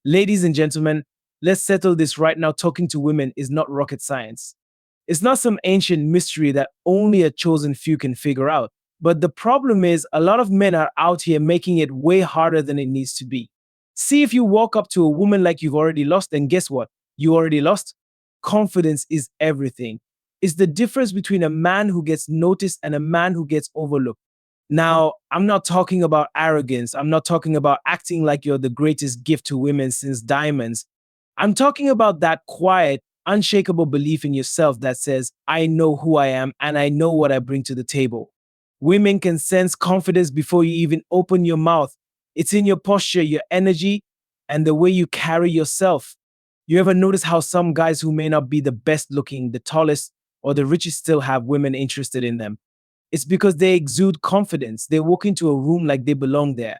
Ladies and gentlemen, let's settle this right now. Talking to women is not rocket science. It's not some ancient mystery that only a chosen few can figure out. But the problem is, a lot of men are out here making it way harder than it needs to be. See, if you walk up to a woman like you've already lost, then guess what? You already lost. Confidence is everything. It's the difference between a man who gets noticed and a man who gets overlooked. Now, I'm not talking about arrogance. I'm not talking about acting like you're the greatest gift to women since diamonds. I'm talking about that quiet, unshakable belief in yourself that says, I know who I am and I know what I bring to the table. Women can sense confidence before you even open your mouth. It's in your posture, your energy, and the way you carry yourself. You ever notice how some guys who may not be the best looking, the tallest, or the richest still have women interested in them? It's because they exude confidence. They walk into a room like they belong there.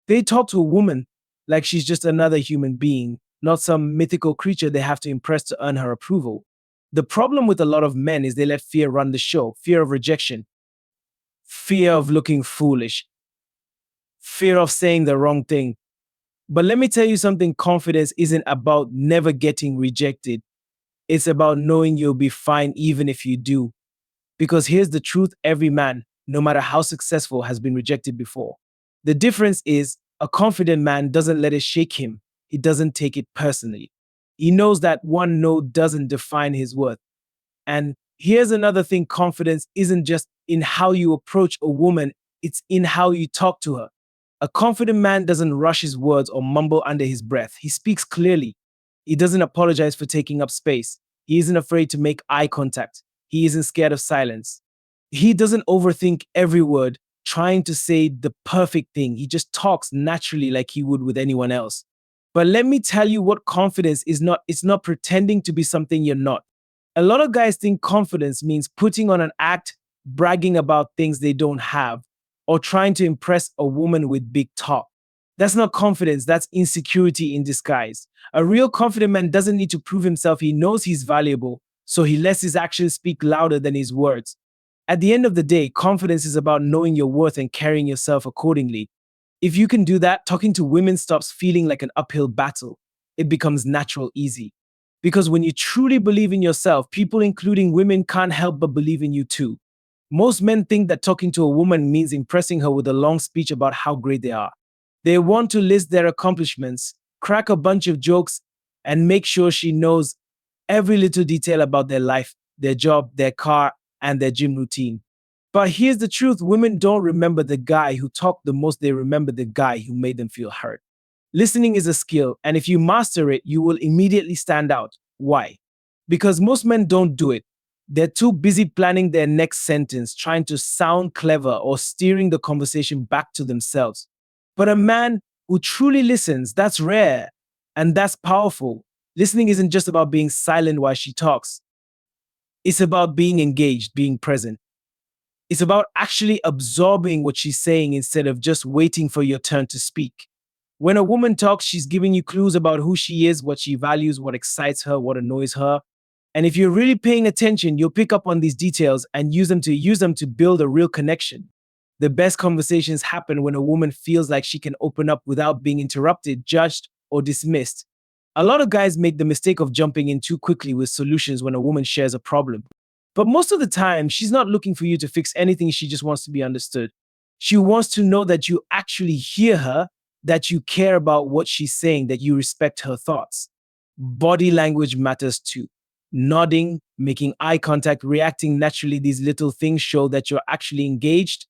They talk to a woman like she's just another human being, not some mythical creature they have to impress to earn her approval. The problem with a lot of men is they let fear run the show: fear of rejection, fear of looking foolish, fear of saying the wrong thing. But let me tell you something: confidence isn't about never getting rejected, it's about knowing you'll be fine even if you do. Because here's the truth: every man, no matter how successful, has been rejected before. The difference is, a confident man doesn't let it shake him, he doesn't take it personally. He knows that one no doesn't define his worth. And here's another thing: confidence isn't just in how you approach a woman, it's in how you talk to her. A confident man doesn't rush his words or mumble under his breath. He speaks clearly. He doesn't apologize for taking up space. He isn't afraid to make eye contact. He isn't scared of silence. He doesn't overthink every word, trying to say the perfect thing. He just talks naturally like he would with anyone else. But let me tell you what confidence is not. It's not pretending to be something you're not. A lot of guys think confidence means putting on an act, bragging about things they don't have, or trying to impress a woman with big talk. That's not confidence, that's insecurity in disguise. A real confident man doesn't need to prove himself. He knows he's valuable, so he lets his actions speak louder than his words. At the end of the day, confidence is about knowing your worth and carrying yourself accordingly. If you can do that, talking to women stops feeling like an uphill battle. It becomes natural, easy. Because when you truly believe in yourself, people, including women, can't help but believe in you too. Most men think that talking to a woman means impressing her with a long speech about how great they are. They want to list their accomplishments, crack a bunch of jokes, and make sure she knows every little detail about their life, their job, their car, and their gym routine. But here's the truth: women don't remember the guy who talked the most, they remember the guy who made them feel heard. Listening is a skill, and if you master it, you will immediately stand out. Why? Because most men don't do it. They're too busy planning their next sentence, trying to sound clever, or steering the conversation back to themselves. But a man who truly listens, that's rare, and that's powerful. Listening isn't just about being silent while she talks. It's about being engaged, being present. It's about actually absorbing what she's saying instead of just waiting for your turn to speak. When a woman talks, she's giving you clues about who she is, what she values, what excites her, what annoys her. And if you're really paying attention, you'll pick up on these details and use them to build a real connection. The best conversations happen when a woman feels like she can open up without being interrupted, judged, or dismissed. A lot of guys make the mistake of jumping in too quickly with solutions when a woman shares a problem. But most of the time, she's not looking for you to fix anything, she just wants to be understood. She wants to know that you actually hear her, that you care about what she's saying, that you respect her thoughts. Body language matters too. Nodding, making eye contact, reacting naturally, these little things show that you're actually engaged.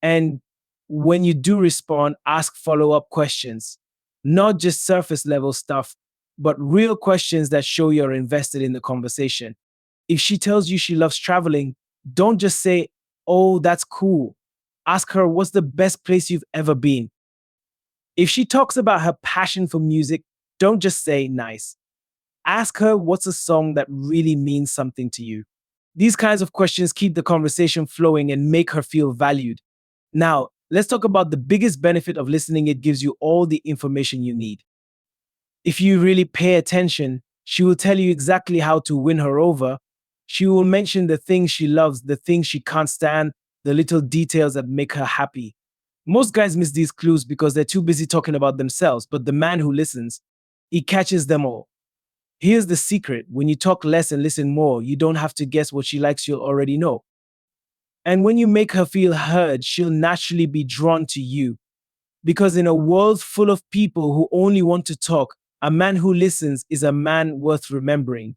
And when you do respond, ask follow up questions. Not just surface level stuff, but real questions that show you're invested in the conversation. If she tells you she loves traveling, don't just say, oh, that's cool. Ask her, what's the best place you've ever been? If she talks about her passion for music, don't just say nice. Ask her, what's a song that really means something to you? These kinds of questions keep the conversation flowing and make her feel valued. Now, let's talk about the biggest benefit of listening: it gives you all the information you need. If you really pay attention, she will tell you exactly how to win her over. She will mention the things she loves, the things she can't stand, the little details that make her happy. Most guys miss these clues because they're too busy talking about themselves, but the man who listens, It catches them all. Here's the secret: when you talk less and listen more, you don't have to guess what she likes, you'll already know. And when you make her feel heard, she'll naturally be drawn to you. Because in a world full of people who only want to talk, a man who listens is a man worth remembering.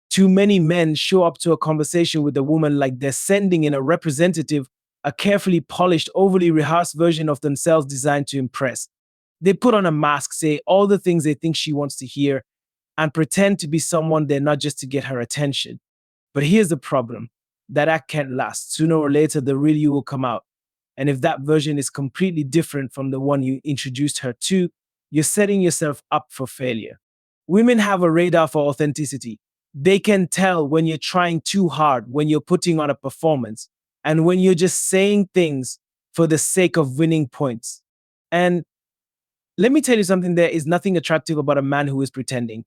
Too many men show up to a conversation with a woman like they're sending in a representative, a carefully polished, overly rehearsed version of themselves designed to impress. They put on a mask, say all the things they think she wants to hear, and pretend to be someone they're not just to get her attention. But here's the problem: that act can't last. Sooner or later, the real you will come out. And if that version is completely different from the one you introduced her to, you're setting yourself up for failure. Women have a radar for authenticity. They can tell when you're trying too hard, when you're putting on a performance, and when you're just saying things for the sake of winning points. And let me tell you something: there is nothing attractive about a man who is pretending.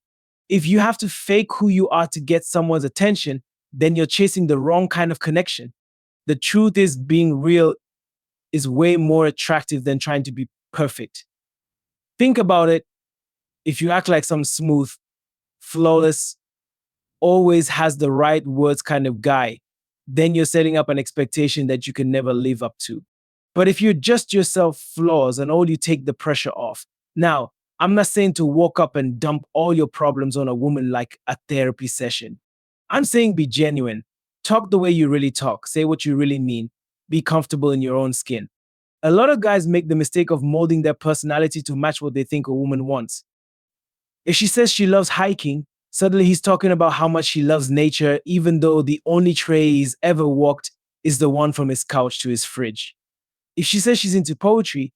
If you have to fake who you are to get someone's attention, then you're chasing the wrong kind of connection. The truth is, being real is way more attractive than trying to be perfect. Think about it. If you act like some smooth, flawless, always has the right words kind of guy, then you're setting up an expectation that you can never live up to. But if you're just yourself, flaws and all, you take the pressure off. Now, I'm not saying to walk up and dump all your problems on a woman like a therapy session. I'm saying be genuine. Talk the way you really talk. Say what you really mean. Be comfortable in your own skin. A lot of guys make the mistake of molding their personality to match what they think a woman wants. If she says she loves hiking, suddenly he's talking about how much he loves nature, even though the only tray he's ever walked is the one from his couch to his fridge. If she says she's into poetry,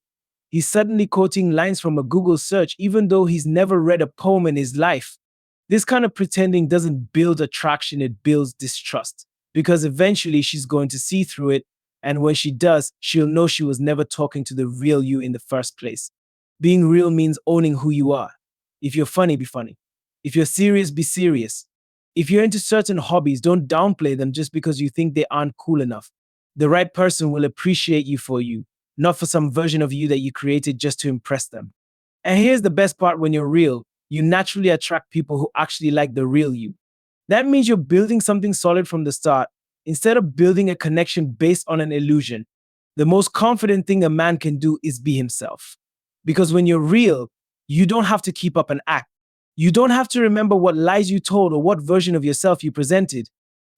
he's suddenly quoting lines from a Google search, even though he's never read a poem in his life. This kind of pretending doesn't build attraction, it builds distrust. Because eventually she's going to see through it, and when she does, she'll know she was never talking to the real you in the first place. Being real means owning who you are. If you're funny, be funny. If you're serious, be serious. If you're into certain hobbies, don't downplay them just because you think they aren't cool enough. The right person will appreciate you for you, not for some version of you that you created just to impress them. And here's the best part: when you're real, you naturally attract people who actually like the real you. That means you're building something solid from the start, instead of building a connection based on an illusion. The most confident thing a man can do is be himself. Because when you're real, you don't have to keep up an act. You don't have to remember what lies you told or what version of yourself you presented.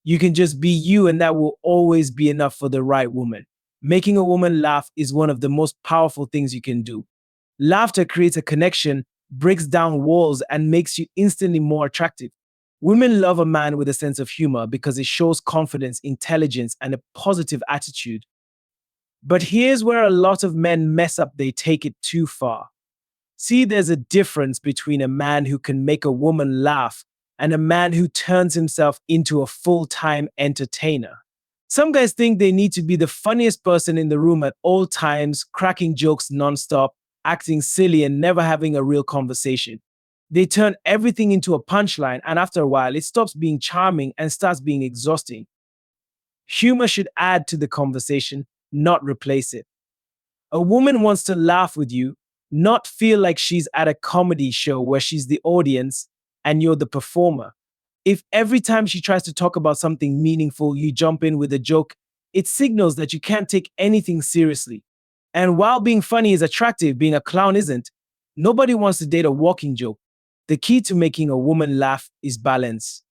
You can just be you, and that will always be enough for the right woman. Making a woman laugh is one of the most powerful things you can do. Laughter creates a connection, breaks down walls, and makes you instantly more attractive. Women love a man with a sense of humor because it shows confidence, intelligence, and a positive attitude. But here's where a lot of men mess up: they take it too far. See, there's a difference between a man who can make a woman laugh and a man who turns himself into a full-time entertainer. Some guys think they need to be the funniest person in the room at all times, cracking jokes nonstop, acting silly, and never having a real conversation. They turn everything into a punchline, and after a while, it stops being charming and starts being exhausting. Humor should add to the conversation, not replace it. A woman wants to laugh with you, not feel like she's at a comedy show where she's the audience and you're the performer. If every time she tries to talk about something meaningful, you jump in with a joke, it signals that you can't take anything seriously. And while being funny is attractive, being a clown isn't. Nobody wants to date a walking joke. The key to making a woman laugh is balance.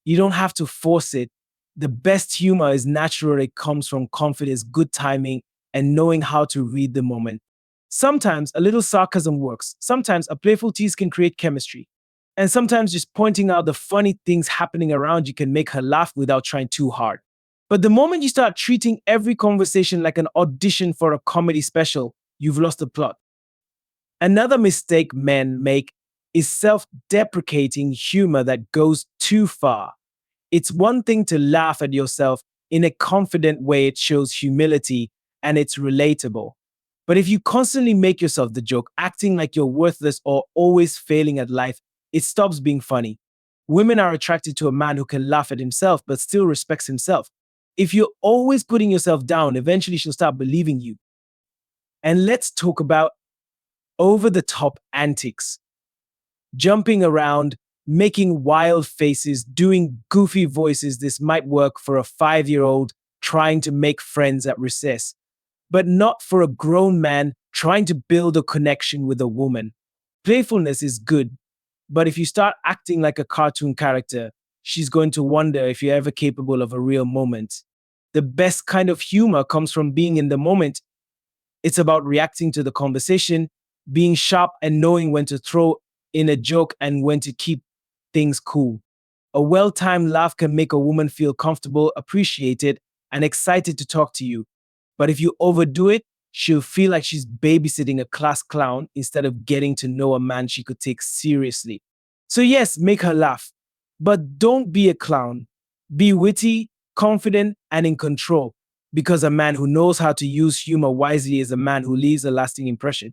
You don't have to force it. The best humor is natural. It comes from confidence, good timing, and knowing how to read the moment. Sometimes a little sarcasm works. Sometimes a playful tease can create chemistry. And sometimes just pointing out the funny things happening around you can make her laugh without trying too hard. But the moment you start treating every conversation like an audition for a comedy special, you've lost the plot. Another mistake men make is self-deprecating humor that goes too far. It's one thing to laugh at yourself in a confident way, it shows humility and it's relatable. But if you constantly make yourself the joke, acting like you're worthless or always failing at life, it stops being funny. Women are attracted to a man who can laugh at himself but still respects himself. If you're always putting yourself down, eventually she'll start believing you. And let's talk about over the top antics, jumping around, making wild faces, doing goofy voices. This might work for a 5-year-old trying to make friends at recess, but not for a grown man trying to build a connection with a woman. Playfulness is good, but if you start acting like a cartoon character, she's going to wonder if you're ever capable of a real moment. The best kind of humor comes from being in the moment. It's about reacting to the conversation, being sharp and knowing when to throw in a joke and when to keep things cool. A well timed laugh can make a woman feel comfortable, appreciated, and excited to talk to you. But if you overdo it, she'll feel like she's babysitting a class clown instead of getting to know a man she could take seriously. So, yes, make her laugh, but don't be a clown. Be witty, confident, and in control, because a man who knows how to use humor wisely is a man who leaves a lasting impression.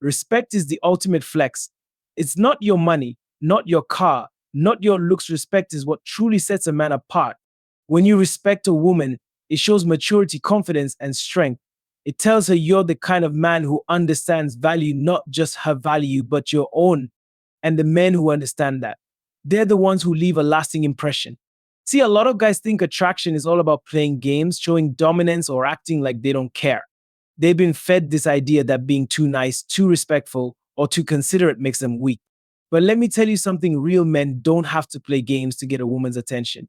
Respect is the ultimate flex. It's not your money, not your car, not your looks. Respect is what truly sets a man apart. When you respect a woman, it shows maturity, confidence, and strength. It tells her you're the kind of man who understands value, not just her value, but your own. And the men who understand that, they're the ones who leave a lasting impression. See, a lot of guys think attraction is all about playing games, showing dominance, or acting like they don't care. They've been fed this idea that being too nice, too respectful, or too considerate makes them weak. But let me tell you something, real men don't have to play games to get a woman's attention.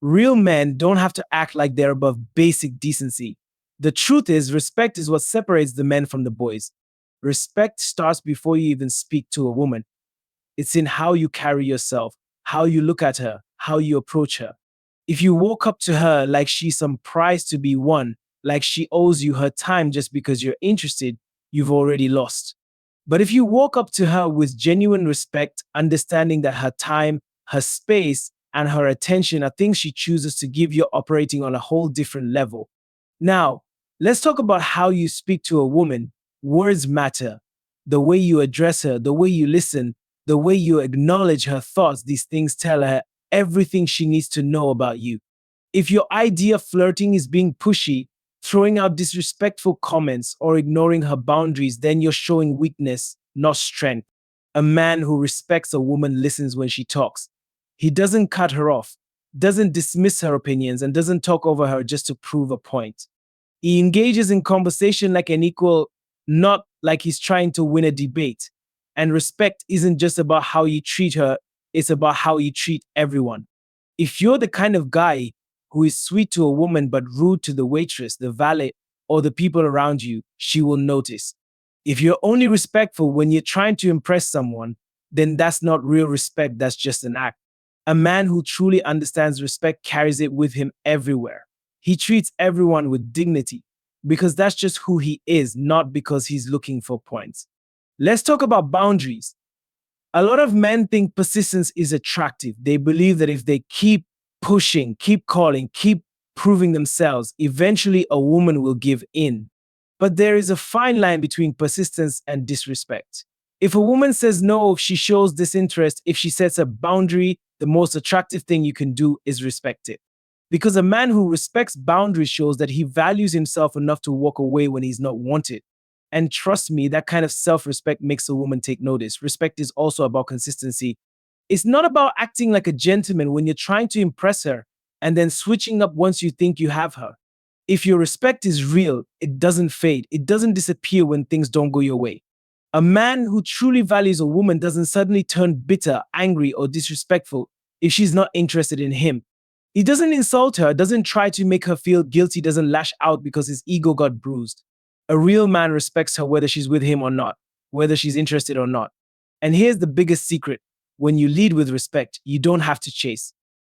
Real men don't have to act like they're above basic decency. The truth is, respect is what separates the men from the boys. Respect starts before you even speak to a woman. It's in how you carry yourself, how you look at her, how you approach her. If you walk up to her like she's some prize to be won, like she owes you her time just because you're interested, you've already lost. But if you walk up to her with genuine respect, understanding that her time, her space, and her attention are things she chooses to give, you're operating on a whole different level. Now, let's talk about how you speak to a woman. Words matter. The way you address her, the way you listen, the way you acknowledge her thoughts, these things tell her everything she needs to know about you. If your idea of flirting is being pushy, throwing out disrespectful comments, or ignoring her boundaries, then you're showing weakness, not strength. A man who respects a woman listens when she talks. He doesn't cut her off, doesn't dismiss her opinions, and doesn't talk over her just to prove a point. He engages in conversation like an equal, not like he's trying to win a debate. And respect isn't just about how you treat her, it's about how you treat everyone. If you're the kind of guy who is sweet to a woman but rude to the waitress, the valet, or the people around you, she will notice. If you're only respectful when you're trying to impress someone, then that's not real respect, that's just an act. A man who truly understands respect carries it with him everywhere. He treats everyone with dignity because that's just who he is, not because he's looking for points. Let's talk about boundaries. A lot of men think persistence is attractive. They believe that if they keep pushing, keep calling, keep proving themselves, eventually a woman will give in. But there is a fine line between persistence and disrespect. If a woman says no, if she shows disinterest, if she sets a boundary, the most attractive thing you can do is respect it. Because a man who respects boundaries shows that he values himself enough to walk away when he's not wanted. And trust me, that kind of self respect makes a woman take notice. Respect is also about consistency. It's not about acting like a gentleman when you're trying to impress her and then switching up once you think you have her. If your respect is real, it doesn't fade, it doesn't disappear when things don't go your way. A man who truly values a woman doesn't suddenly turn bitter, angry, or disrespectful if she's not interested in him. He doesn't insult her, doesn't try to make her feel guilty, doesn't lash out because his ego got bruised. A real man respects her whether she's with him or not, whether she's interested or not. And here's the biggest secret. When you lead with respect, you don't have to chase.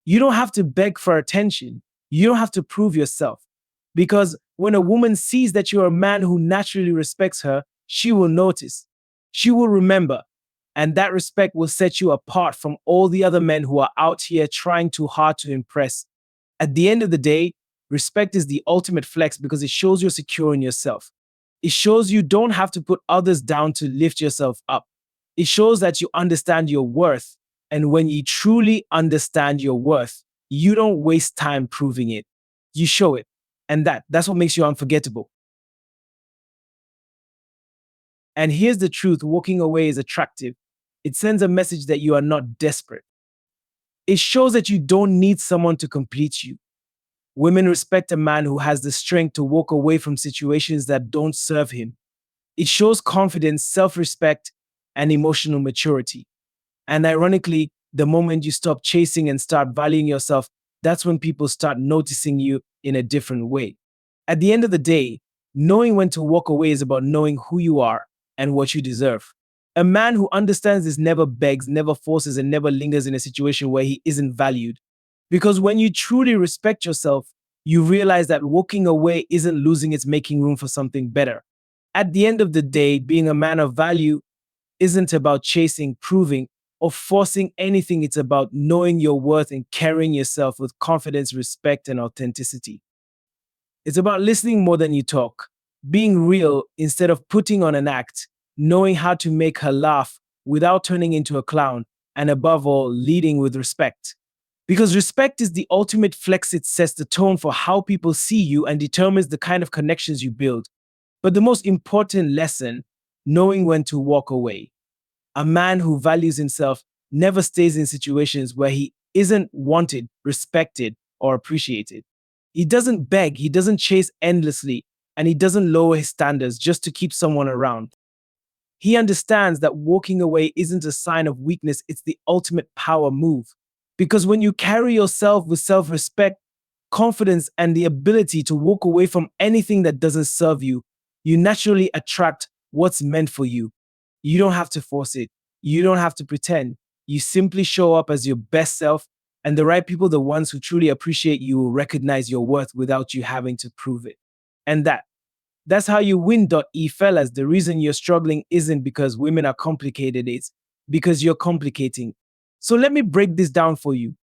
You don't have to beg for attention. You don't have to prove yourself. Because when a woman sees that you're a man who naturally respects her, she will notice. She will remember. And that respect will set you apart from all the other men who are out here trying too hard to impress. At the end of the day, respect is the ultimate flex because it shows you're secure in yourself. It shows you don't have to put others down to lift yourself up. It shows that you understand your worth. And when you truly understand your worth, you don't waste time proving it. You show it. And that's what makes you unforgettable. And here's the truth: walking away is attractive. It sends a message that you are not desperate. It shows that you don't need someone to complete you. Women respect a man who has the strength to walk away from situations that don't serve him. It shows confidence, self respect, and emotional maturity. And ironically, the moment you stop chasing and start valuing yourself, that's when people start noticing you in a different way. At the end of the day, knowing when to walk away is about knowing who you are and what you deserve. A man who understands this never begs, never forces, and never lingers in a situation where he isn't valued. Because when you truly respect yourself, you realize that walking away isn't losing, it's making room for something better. At the end of the day, being a man of value isn't about chasing, proving, or forcing anything. It's about knowing your worth and carrying yourself with confidence, respect, and authenticity. It's about listening more than you talk, being real instead of putting on an act, knowing how to make her laugh without turning into a clown, and above all, leading with respect. Because respect is the ultimate flex, it sets the tone for how people see you and determines the kind of connections you build. But the most important lesson: knowing when to walk away. A man who values himself never stays in situations where he isn't wanted, respected, or appreciated. He doesn't beg, he doesn't chase endlessly, and he doesn't lower his standards just to keep someone around. He understands that walking away isn't a sign of weakness, it's the ultimate power move. Because when you carry yourself with self respect, confidence, and the ability to walk away from anything that doesn't serve you, you naturally attract what's meant for you. You don't have to force it. You don't have to pretend. You simply show up as your best self, and the right people, the ones who truly appreciate you, will recognize your worth without you having to prove it. And that's how you win. Fellas, the reason you're struggling isn't because women are complicated, it's because you're complicating. So let me break this down for you.